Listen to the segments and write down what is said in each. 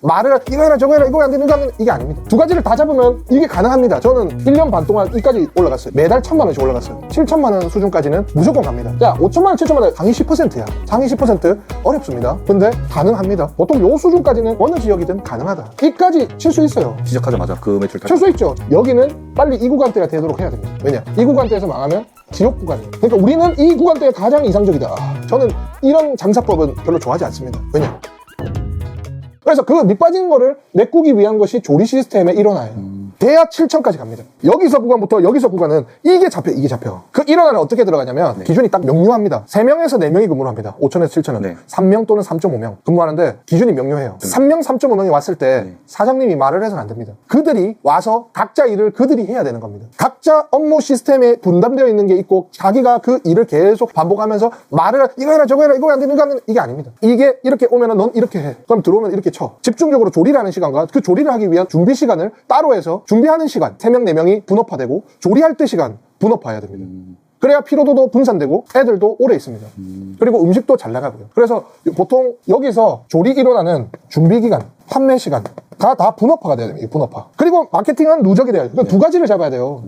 말을 이거 해라 저거 해라 이거 안 되는 거 안 되는 이게 아닙니다. 두 가지를 다 잡으면 이게 가능합니다. 저는 1년 반 동안 이까지 올라갔어요. 매달 1,000만 원씩 올라갔어요. 7,000만 원 수준까지는 무조건 갑니다. 자, 5,000만 원, 7,000만 원 상위 10%야. 상위 10% 어렵습니다. 근데 가능합니다. 보통 요 수준까지는 어느 지역이든 가능하다. 이까지 칠 수 있어요. 시작하자마자 그 매출 칠 수 있죠. 여기는 빨리 이 구간대가 되도록 해야 됩니다. 왜냐? 이 구간대에서 망하면 지옥 구간이에요. 그러니까 우리는 이 구간대가 가장 이상적이다. 저는 이런 장사법은 별로 좋아하지 않습니다. 왜냐? 그래서 그 밑빠진 거를 메꾸기 위한 것이 조리 시스템의 일원화예요. 돼야 7,000까지 갑니다. 여기서 구간부터 여기서 구간은 이게 잡혀, 이게 잡혀. 그 일원화는 어떻게 들어가냐면 기준이 딱 명료합니다. 3명에서 4명이 근무를 합니다. 5,000에서 7,000은. 3명 또는 3.5명 근무하는데 기준이 명료해요. 3명, 3.5명이 왔을 때 사장님이 말을 해서는 안 됩니다. 그들이 와서 각자 일을 그들이 해야 되는 겁니다. 각자 업무 시스템에 분담되어 있는 게 있고 자기가 그 일을 계속 반복하면서 말을 이거 해라 저거 해라 이거 안 되는 거 안 되는 이게 아닙니다. 이게 이렇게 오면은 넌 이렇게 해. 그럼 들어오면 이렇게 쳐. 집중적으로 조리를 하는 시간과 그 조리를 하기 위한 준비 시간을 따로 해서 준비하는 시간 3명, 4명이 분업화되고 조리할 때 시간 분업화해야 됩니다. 그래야 피로도도 분산되고 애들도 오래 있습니다. 그리고 음식도 잘 나가고요. 그래서 보통 여기서 조리 일어나는 준비 기간, 판매 시간 다 분업화가 돼야 됩니다. 분업화. 그리고 마케팅은 누적이 돼야 돼요. 그러니까 두 가지를 잡아야 돼요.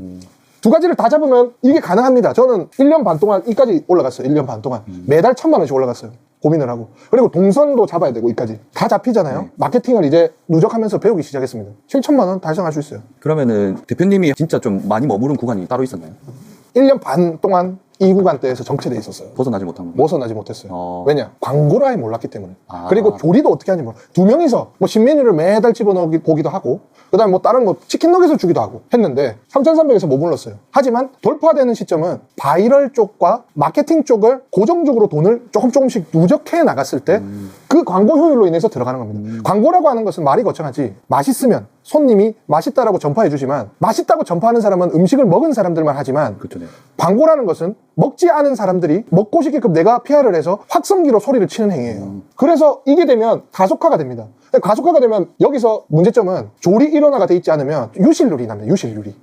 두 가지를 다 잡으면 이게 가능합니다. 저는 1년 반 동안 이까지 올라갔어요. 1년 반 동안. 매달 1,000만 원씩 올라갔어요. 고민을 하고. 그리고 동선도 잡아야 되고 이까지. 다 잡히잖아요. 마케팅을 이제 누적하면서 배우기 시작했습니다. 7,000만 원 달성할 수 있어요. 그러면은 대표님이 진짜 좀 많이 머무른 구간이 따로 있었나요? 1년 반 동안 이 구간대에서 정체돼 있었어요. 벗어나지 못한 거. 벗어나지 못했어요. 왜냐? 광고를 아예 몰랐기 때문에. 그리고 조리도 어떻게 하는지 몰라. 두 명이서 뭐 신메뉴를 매달 집어넣기도 하고, 그 다음에 뭐 다른 뭐 치킨 너겟을 주기도 하고 했는데 3,300에서 머물렀어요. 하지만 돌파되는 시점은 바이럴 쪽과 마케팅 쪽을 고정적으로 돈을 조금씩 누적해 나갔을 때 그 광고 효율로 인해서 들어가는 겁니다. 광고라고 하는 것은 말이 거창하지 맛있으면 손님이 맛있다라고 전파해 주지만 맛있다고 전파하는 사람은 음식을 먹은 사람들만 하지만 그렇죠. 광고라는 것은 먹지 않은 사람들이 먹고 싶게끔 내가 PR을 해서 확성기로 소리를 치는 행위예요. 그래서 이게 되면 가속화가 됩니다. 가속화가 되면 여기서 문제점은 조리 일원화가 돼 있지 않으면 유실률이 납니다.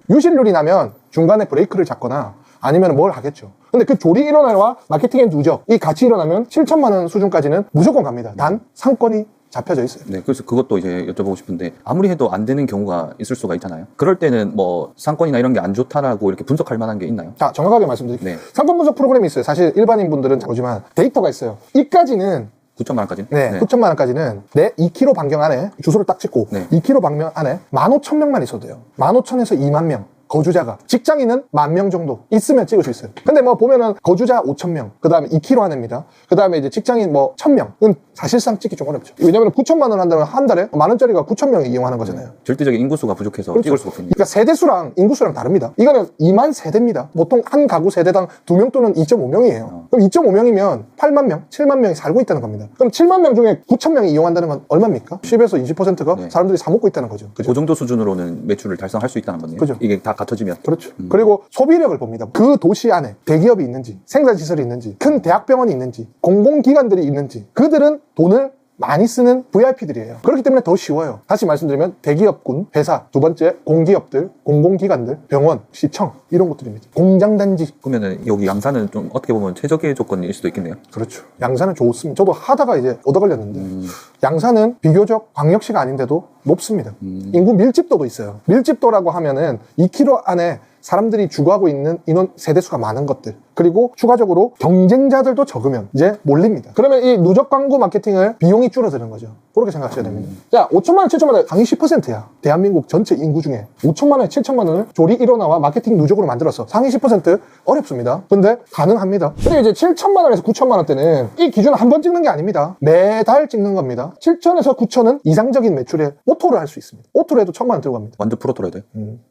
유실률이 나면 중간에 브레이크를 잡거나 아니면 뭘 하겠죠. 근데 그 조리 일원화와 마케팅의 누적 이 같이 일어나면 7,000만 원 수준까지는 무조건 갑니다. 단 상권이 잡혀져 있어요. 네, 그래서 그것도 이제 여쭤보고 싶은데 아무리 해도 안 되는 경우가 있을 수가 있잖아요. 그럴 때는 뭐 상권이나 이런 게 안 좋다라고 이렇게 분석할 만한 게 있나요? 자, 정확하게 말씀드릴게요. 네. 상권 분석 프로그램이 있어요. 사실 일반인 분들은 보지만 데이터가 있어요. 이까지는 9,000만 원까지는? 네, 9,000만 원까지는 내 2km 반경 안에 주소를 딱 찍고 2km 반경 안에 15,000명만 있어도 돼요. 15,000에서 2만 명. 거주자가. 직장인은 10,000명 정도 있으면 찍을 수 있어요. 근데 뭐 보면은 거주자 5,000명, 그 다음에 2km 안에입니다. 그 다음에 이제 직장인 뭐 1,000명은 사실상 찍기 좀 어렵죠. 왜냐면 9,000만 원 한다면 한 달에 만 원짜리가 9,000명이 이용하는 거잖아요. 절대적인 인구수가 부족해서 그렇죠. 찍을 수가 없으니까. 그러니까 세대수랑 인구수랑 다릅니다. 이거는 2만 세대입니다. 보통 한 가구 세대당 2명 또는 2.5명이에요. 그럼 2.5명이면 8만 명, 7만 명이 살고 있다는 겁니다. 그럼 7만 명 중에 9,000명이 이용한다는 건 얼마입니까? 10에서 20%가 사람들이 사 먹고 있다는 거죠. 그죠? 그 정도 수준으로는 매출을 달성할 수 있다는 거네요. 그죠. 이게 다 갖춰지면. 그렇죠. 그리고 소비력을 봅니다. 그 도시 안에 대기업이 있는지, 생산시설이 있는지, 큰 대학병원이 있는지, 공공기관들이 있는지, 그들은 돈을 많이 쓰는 VIP들이에요. 그렇기 때문에 더 쉬워요. 다시 말씀드리면 대기업군, 회사, 두 번째 공기업들, 공공기관들, 병원, 시청 이런 것들입니다. 공장단지. 그러면은 여기 양산은 좀 어떻게 보면 최적의 조건일 수도 있겠네요. 그렇죠. 양산은 좋습니다. 저도 하다가 이제 얻어 걸렸는데 양산은 비교적 광역시가 아닌데도 높습니다. 인구 밀집도도 있어요. 밀집도라고 하면은 2km 안에 사람들이 주거하고 있는 인원 세대수가 많은 것들, 그리고 추가적으로 경쟁자들도 적으면 이제 몰립니다. 그러면 이 누적 광고 마케팅을 비용이 줄어드는 거죠. 그렇게 생각하셔야 됩니다. 자, 5,000만 원, 7,000만 원 상위 10%야. 대한민국 전체 인구 중에 5,000만 원, 7,000만 원을 조리 일원화와 마케팅 누적으로 만들어서 상위 10% 어렵습니다. 근데 가능합니다. 그리고 이제 7,000만 원에서 9,000만 원대는 이 기준은 한 번 찍는 게 아닙니다. 매달 찍는 겁니다. 7,000에서 9,000은 이상적인 매출에 오토를 할 수 있습니다. 오토로 해도 1,000만 원 들고 갑니다. 완전 프로토로 해야 돼요?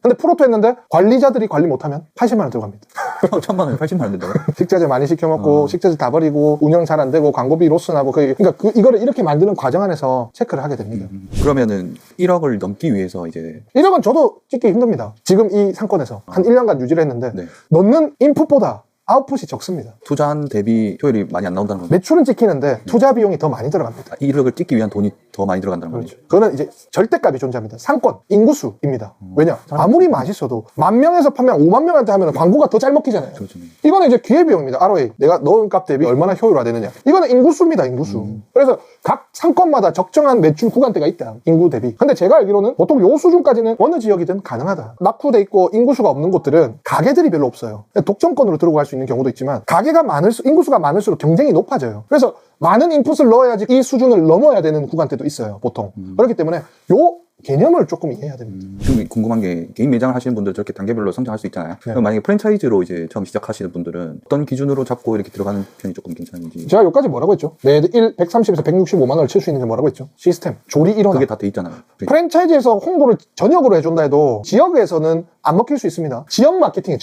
근데 프로토 했는데 관리자들이 관리 못하면 80만 원 들고 갑니다. 1,000만 원에 80만 원 된다고요? 식자재 많이 시켜먹고 식자재 다 버리고 운영 잘 안 되고 광고비 로스나고 그러니까 이거를 이렇게 만드는 과정 안에서 체크를 하게 됩니다. 그러면은 1억을 넘기 위해서 이제 1억은 저도 찍기 힘듭니다. 지금 이 상권에서 한 1년간 유지를 했는데 넣는 인풋보다 아웃풋이 적습니다. 투자한 대비 효율이 많이 안 나온다는 거죠. 매출은 찍히는데 투자 비용이 더 많이 들어갑니다. 1억을 찍기 위한 돈이 더 많이 들어간다는 그렇죠. 거죠. 그거는 이제 절대값이 존재합니다. 상권, 인구수입니다. 왜냐? 아무리 맛있어도 10,000명에서 판매한 5만 명한테 하면 광고가 더 잘 먹히잖아요. 그렇죠. 이거는 이제 기회비용입니다. ROA. 내가 넣은 값 대비 얼마나 효율화되느냐. 이거는 인구수입니다. 인구수. 그래서 각 상권마다 적정한 매출 구간대가 있다. 인구 대비. 근데 제가 알기로는 보통 요 수준까지는 어느 지역이든 가능하다. 낙후돼 있고 인구수가 없는 곳들은 가게들이 별로 없어요. 독점권으로 들고 갈 수 있는 경우도 있지만 가게가 인구수가 많을수록 경쟁이 높아져요. 그래서 많은 인풋을 넣어야지 이 수준을 넘어야 되는 구간대도 있어요. 보통. 그렇기 때문에 요 개념을 조금 이해해야 됩니다. 좀 궁금한 게 개인 매장을 하시는 분들 저렇게 단계별로 성장할 수 있잖아요. 그럼 만약에 프랜차이즈로 이제 처음 시작하시는 분들은 어떤 기준으로 잡고 이렇게 들어가는 편이 조금 괜찮은지. 제가 여기까지 뭐라고 했죠? 매일 130에서 165만 원을 칠 수 있는 게 뭐라고 했죠? 시스템, 조리 일원화. 그게 다 돼 있잖아요. 프랜차이즈에서 홍보를 전역으로 해준다 해도 지역에서는 안 먹힐 수 있습니다. 지역 마케팅.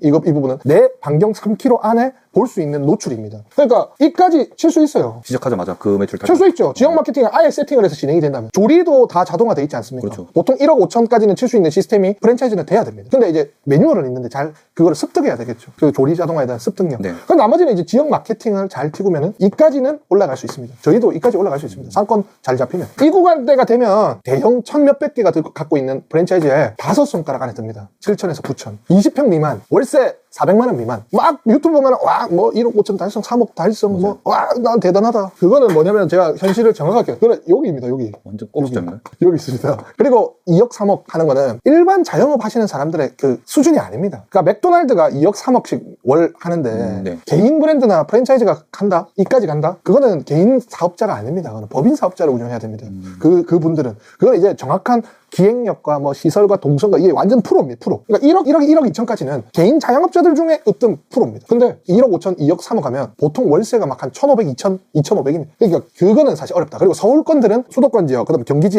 이 부분은 내 반경 3km 안에 볼 수 있는 노출입니다. 그러니까 이까지 칠 수 있어요. 시작하자마자 그 매출 칠 수 있죠. 지역 마케팅을 아예 세팅을 해서 진행이 된다면. 조리도 다 자동화돼 있지 않습니까? 그렇죠. 보통 1억 5천까지는 칠 수 있는 시스템이 프랜차이즈는 돼야 됩니다. 근데 이제 매뉴얼은 있는데 잘 그거를 습득해야 되겠죠. 그 조리 자동화에 대한 습득력. 네. 그럼 나머지는 이제 지역 마케팅을 잘 튀구면은 이까지는 올라갈 수 있습니다. 저희도 이까지 올라갈 수 있습니다. 상권 잘 잡히면. 이 구간대가 되면 대형 1,몇백 개가 갖고 있는 프랜차이즈에 5손가락 안에 듭니다. 7천에서 9천. 20평 미만. 월세 400만 원 미만. 막 유튜브 보면 와, 뭐 1억 5천 달성, 3억 달성, 뭐 와, 난 대단하다. 그거는 뭐냐면 제가 현실을 정확하게 그건 여기입니다. 여기. 완전 꼽수점인가요? 여기 있습니다. 그리고 2억, 3억 하는 거는 일반 자영업 하시는 사람들의 그 수준이 아닙니다. 그러니까 맥도날드가 2억, 3억씩 월 하는데 네. 개인 브랜드나 프랜차이즈가 간다? 이까지 간다? 그거는 개인 사업자가 아닙니다. 그거는 법인 사업자를 운영해야 됩니다. 그분들은. 그건 이제 정확한 기획력과 뭐 시설과 동선과 이게 완전 프로입니다. 프로. 그러니까 1억 2천까지는 개인 자영업자들 중에 으뜸 프로입니다. 근데 1억 5천, 2억 3억 하면 보통 월세가 막 한 1,500, 2천, 2,500입니다. 그러니까 그거는 사실 어렵다. 그리고 서울권들은 수도권 지역, 그다음에 경기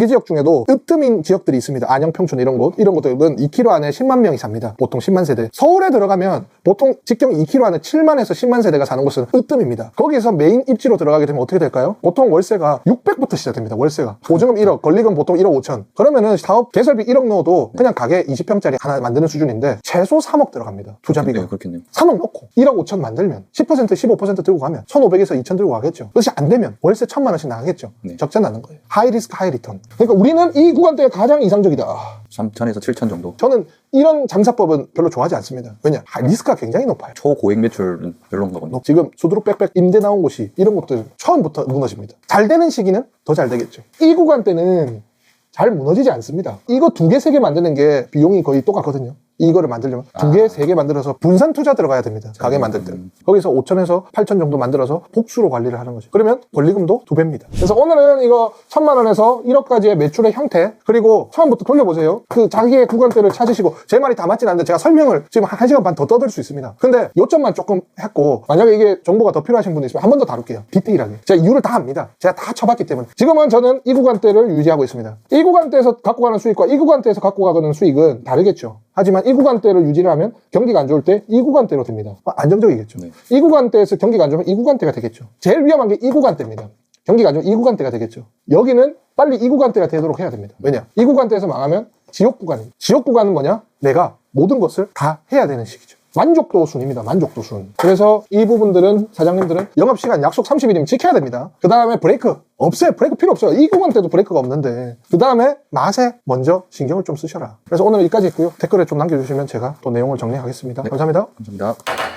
지역 중에도 으뜸인 지역들이 있습니다. 안양, 평촌 이런 곳들은 2km 안에 10만 명이 삽니다. 보통 10만 세대. 서울에 들어가면 보통 직경 2km 안에 7만에서 10만 세대가 사는 곳은 으뜸입니다. 거기에서 메인 입지로 들어가게 되면 어떻게 될까요? 보통 월세가 600부터 시작됩니다. 월세가. 보증금 1억, 권리금 보통 1억 5천. 그러면은 사업 개설비 1억 넣어도 그냥 가게 20평짜리 하나 만드는 수준인데 최소 3억 들어갑니다. 투자비가. 네, 그렇겠네요. 3억 넣고 1억 5천 만들면 10% 15% 들고 가면 1,500에서 2천 들고 가겠죠. 그것이 안 되면 월세 1,000만 원씩 나가겠죠. 네. 적자 나는 거예요. 하이 리스크 하이 리턴. 그러니까 우리는 이 구간대가 가장 이상적이다. 3천에서 7천 정도. 저는 이런 장사법은 별로 좋아하지 않습니다. 왜냐? 리스크가 굉장히 높아요. 초고액 매출은 별론가 보네요. 지금 수두룩 빽빽 임대 나온 곳이 이런 것들 처음부터 무너집니다. 잘 되는 시기는 더 잘 되겠죠. 이 구간대는 잘 무너지지 않습니다. 이거 2개, 3개 만드는 게 비용이 거의 똑같거든요. 이거를 만들려면 2개, 3개 만들어서 분산 투자 들어가야 됩니다. 가게 만들 때. 거기서 5천에서 8천 정도 만들어서 복수로 관리를 하는 거죠. 그러면 권리금도 2배입니다. 그래서 오늘은 이거 1,000만 원에서 1억까지의 매출의 형태, 그리고 처음부터 돌려보세요. 그 자기의 구간대를 찾으시고, 제 말이 다 맞진 않는데 제가 설명을 지금 1시간 반 더 떠들 수 있습니다. 근데 요점만 조금 했고, 만약에 이게 정보가 더 필요하신 분이 있으면 한 번 더 다룰게요. 디테일하게. 제가 이유를 다 압니다. 제가 다 쳐봤기 때문에. 지금은 저는 이 구간대를 유지하고 있습니다. 이 구간대에서 갖고 가는 수익과 이 구간대에서 갖고 가는 수익은 다르겠죠. 하지만 이 구간대를 유지를 하면 경기가 안 좋을 때 이 구간대로 됩니다. 안정적이겠죠. 네. 이 구간대에서 경기가 안 좋으면 이 구간대가 되겠죠. 제일 위험한 게 이 구간대입니다. 경기가 안 좋으면 이 구간대가 되겠죠. 여기는 빨리 이 구간대가 되도록 해야 됩니다. 왜냐? 이 구간대에서 망하면 지옥 구간입니다. 지옥 구간은 뭐냐? 내가 모든 것을 다 해야 되는 시기죠. 만족도 순입니다. 만족도 순. 그래서 이 부분들은 사장님들은 영업시간 약속 30일이면 지켜야 됩니다. 그 다음에 브레이크 없어요. 브레이크 필요 없어요. 이 구간 때도 브레이크가 없는데. 그 다음에 맛에 먼저 신경을 좀 쓰셔라. 그래서 오늘 여기까지 했고요. 댓글에 좀 남겨주시면 제가 또 내용을 정리하겠습니다. 네. 감사합니다. 감사합니다.